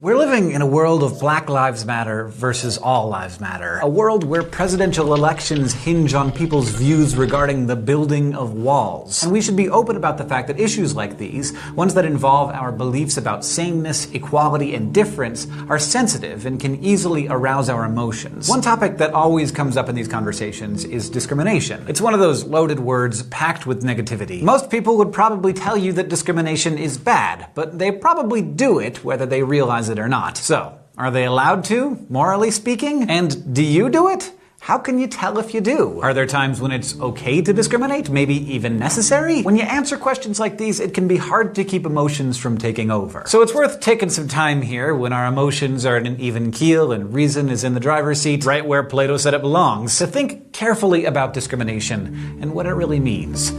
We're living in a world of Black Lives Matter versus All Lives Matter. A world where presidential elections hinge on people's views regarding the building of walls. And we should be open about the fact that issues like these, ones that involve our beliefs about sameness, equality, and difference, are sensitive and can easily arouse our emotions. One topic that always comes up in these conversations is discrimination. It's one of those loaded words packed with negativity. Most people would probably tell you that discrimination is bad, but they probably do it whether they realize it or not. So, are they allowed to, morally speaking? And do you do it? How can you tell if you do? Are there times when it's okay to discriminate, maybe even necessary? When you answer questions like these, it can be hard to keep emotions from taking over. So it's worth taking some time here when our emotions are at an even keel and reason is in the driver's seat, right where Plato said it belongs, to think carefully about discrimination and what it really means.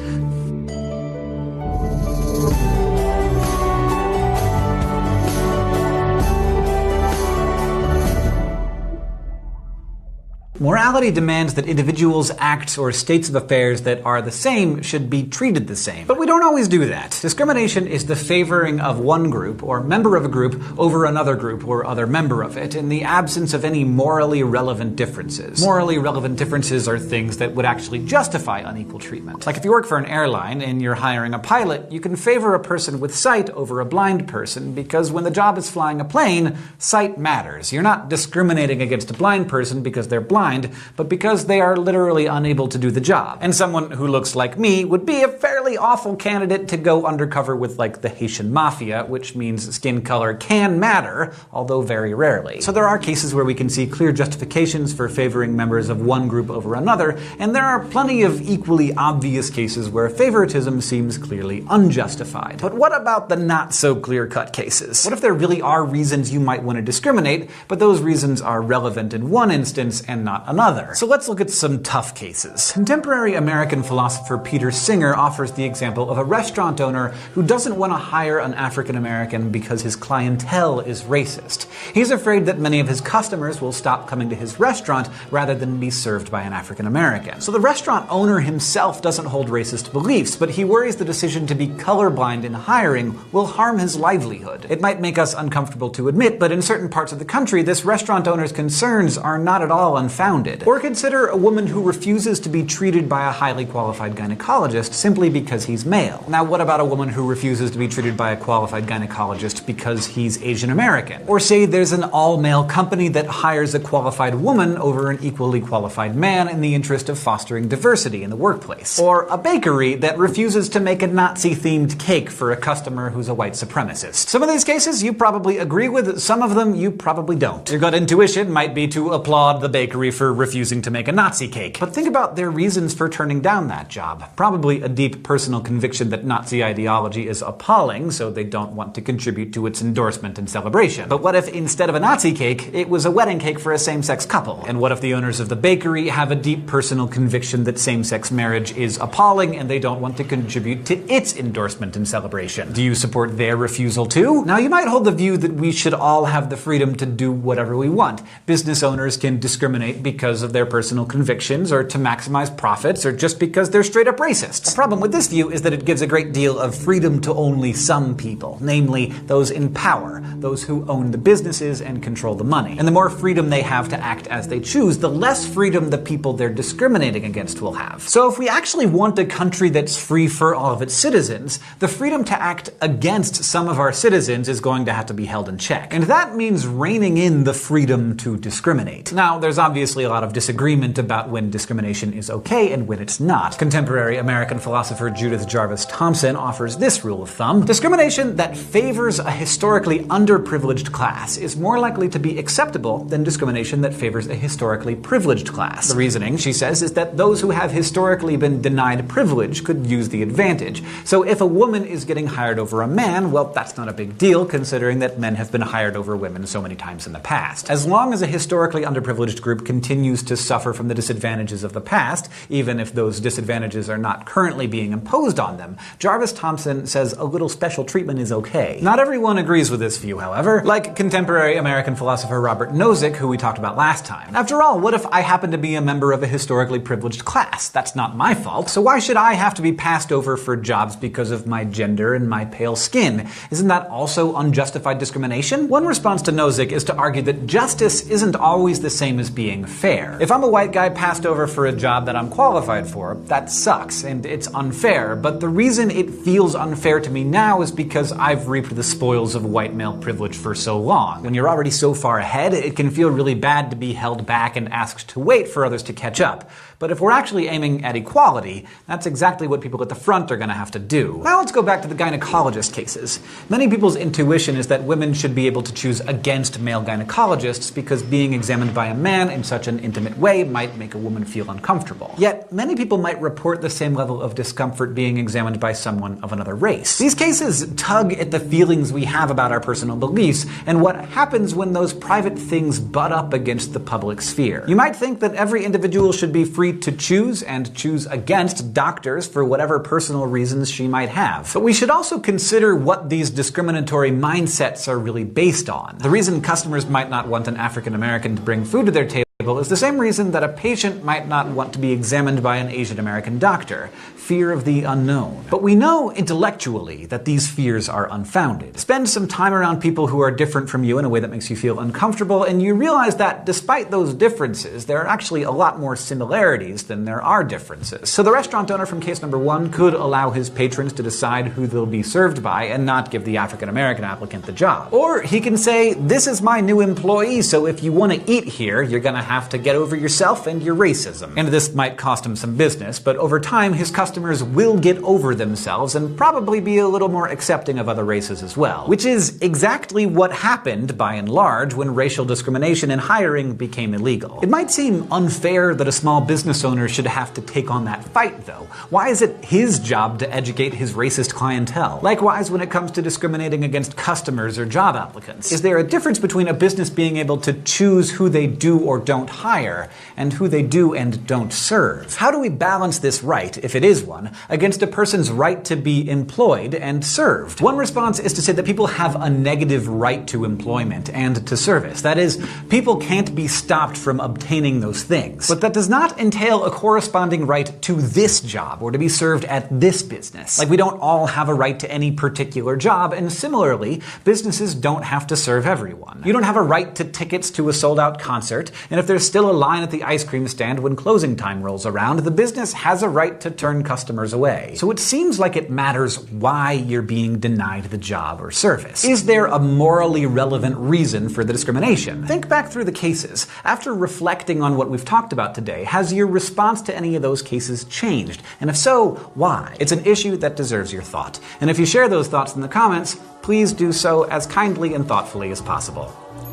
Morality demands that individuals' acts or states of affairs that are the same should be treated the same. But we don't always do that. Discrimination is the favoring of one group or member of a group over another group or other member of it in the absence of any morally relevant differences. Morally relevant differences are things that would actually justify unequal treatment. Like if you work for an airline and you're hiring a pilot, you can favor a person with sight over a blind person because when the job is flying a plane, sight matters. You're not discriminating against a blind person because they're blind, but because they are literally unable to do the job. And someone who looks like me would be a fairly awful candidate to go undercover with like the Haitian mafia, which means skin color can matter, although very rarely. So there are cases where we can see clear justifications for favoring members of one group over another, and there are plenty of equally obvious cases where favoritism seems clearly unjustified. But what about the not so clear-cut cases? What if there really are reasons you might want to discriminate, but those reasons are relevant in one instance and not another? So let's look at some tough cases. Contemporary American philosopher Peter Singer offers the example of a restaurant owner who doesn't want to hire an African American because his clientele is racist. He's afraid that many of his customers will stop coming to his restaurant rather than be served by an African American. So the restaurant owner himself doesn't hold racist beliefs, but he worries the decision to be colorblind in hiring will harm his livelihood. It might make us uncomfortable to admit, but in certain parts of the country, this restaurant owner's concerns are not at all unfounded. Or consider a woman who refuses to be treated by a highly qualified gynecologist simply because he's male. Now, what about a woman who refuses to be treated by a qualified gynecologist because he's Asian American? Or say there's an all-male company that hires a qualified woman over an equally qualified man in the interest of fostering diversity in the workplace. Or a bakery that refuses to make a Nazi-themed cake for a customer who's a white supremacist. Some of these cases you probably agree with, some of them you probably don't. Your gut intuition might be to applaud the bakery for refusing to make a Nazi cake. But think about their reasons for turning down that job. Probably a deep personal conviction that Nazi ideology is appalling, so they don't want to contribute to its endorsement and celebration. But what if instead of a Nazi cake, it was a wedding cake for a same-sex couple? And what if the owners of the bakery have a deep personal conviction that same-sex marriage is appalling and they don't want to contribute to its endorsement and celebration? Do you support their refusal too? Now, you might hold the view that we should all have the freedom to do whatever we want. Business owners can discriminate because of their personal convictions or to maximize profits or just because they're straight up racist. The problem with this view is that it gives a great deal of freedom to only some people, namely those in power, those who own the businesses and control the money. And the more freedom they have to act as they choose, the less freedom the people they're discriminating against will have. So if we actually want a country that's free for all of its citizens, the freedom to act against some of our citizens is going to have to be held in check. And that means reining in the freedom to discriminate. Now, there's obviously a lot of disagreement about when discrimination is okay and when it's not. Contemporary American philosopher Judith Jarvis Thomson offers this rule of thumb: discrimination that favors a historically underprivileged class is more likely to be acceptable than discrimination that favors a historically privileged class. The reasoning, she says, is that those who have historically been denied privilege could use the advantage. So if a woman is getting hired over a man, well, that's not a big deal considering that men have been hired over women so many times in the past. As long as a historically underprivileged group can continues to suffer from the disadvantages of the past, even if those disadvantages are not currently being imposed on them, Jarvis Thompson says a little special treatment is okay. Not everyone agrees with this view, however, like contemporary American philosopher Robert Nozick, who we talked about last time. After all, what if I happen to be a member of a historically privileged class? That's not my fault, so why should I have to be passed over for jobs because of my gender and my pale skin? Isn't that also unjustified discrimination? One response to Nozick is to argue that justice isn't always the same as being fair. If I'm a white guy passed over for a job that I'm qualified for, that sucks, and it's unfair, but the reason it feels unfair to me now is because I've reaped the spoils of white male privilege for so long. When you're already so far ahead, it can feel really bad to be held back and asked to wait for others to catch up. But if we're actually aiming at equality, that's exactly what people at the front are going to have to do. Now let's go back to the gynecologist cases. Many people's intuition is that women should be able to choose against male gynecologists because being examined by a man in such an intimate way might make a woman feel uncomfortable. Yet, many people might report the same level of discomfort being examined by someone of another race. These cases tug at the feelings we have about our personal beliefs and what happens when those private things butt up against the public sphere. You might think that every individual should be free to choose and choose against doctors for whatever personal reasons she might have. But we should also consider what these discriminatory mindsets are really based on. The reason customers might not want an African American to bring food to their table is the same reason that a patient might not want to be examined by an Asian American doctor: fear of the unknown. But we know intellectually that these fears are unfounded. Spend some time around people who are different from you in a way that makes you feel uncomfortable, and you realize that despite those differences, there are actually a lot more similarities than there are differences. So the restaurant owner from case number 1 could allow his patrons to decide who they'll be served by and not give the African American applicant the job. Or he can say, "This is my new employee, so if you want to eat here, you're gonna have to get over yourself and your racism." And this might cost him some business, but over time his customers will get over themselves and probably be a little more accepting of other races as well. Which is exactly what happened, by and large, when racial discrimination in hiring became illegal. It might seem unfair that a small business owner should have to take on that fight, though. Why is it his job to educate his racist clientele? Likewise, when it comes to discriminating against customers or job applicants. Is there a difference between a business being able to choose who they do or don't hire and who they do and don't serve? How do we balance this right, if it is one, against a person's right to be employed and served? One response is to say that people have a negative right to employment and to service. That is, people can't be stopped from obtaining those things. But that does not entail a corresponding right to this job or to be served at this business. Like, we don't all have a right to any particular job, and similarly, businesses don't have to serve everyone. You don't have a right to tickets to a sold-out concert, and if there's still a line at the ice cream stand when closing time rolls around, the business has a right to turn customers away. So it seems like it matters why you're being denied the job or service. Is there a morally relevant reason for the discrimination? Think back through the cases. After reflecting on what we've talked about today, has your response to any of those cases changed? And if so, why? It's an issue that deserves your thought. And if you share those thoughts in the comments, please do so as kindly and thoughtfully as possible.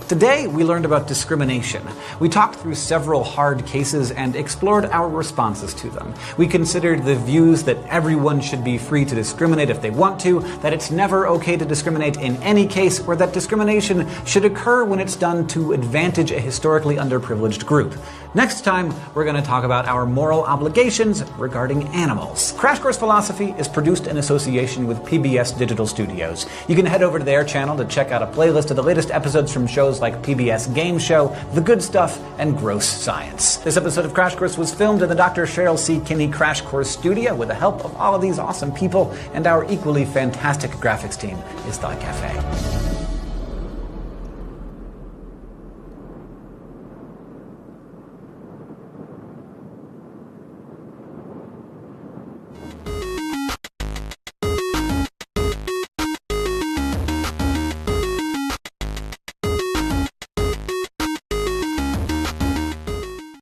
Today, we learned about discrimination. We talked through several hard cases and explored our responses to them. We considered the views that everyone should be free to discriminate if they want to, that it's never okay to discriminate in any case, or that discrimination should occur when it's done to advantage a historically underprivileged group. Next time, we're going to talk about our moral obligations regarding animals. Crash Course Philosophy is produced in association with PBS Digital Studios. You can head over to their channel to check out a playlist of the latest episodes from shows like PBS Game Show, The Good Stuff, and Gross Science. This episode of Crash Course was filmed in the Dr. Cheryl C. Kinney Crash Course studio with the help of all of these awesome people, and our equally fantastic graphics team is Thought Cafe.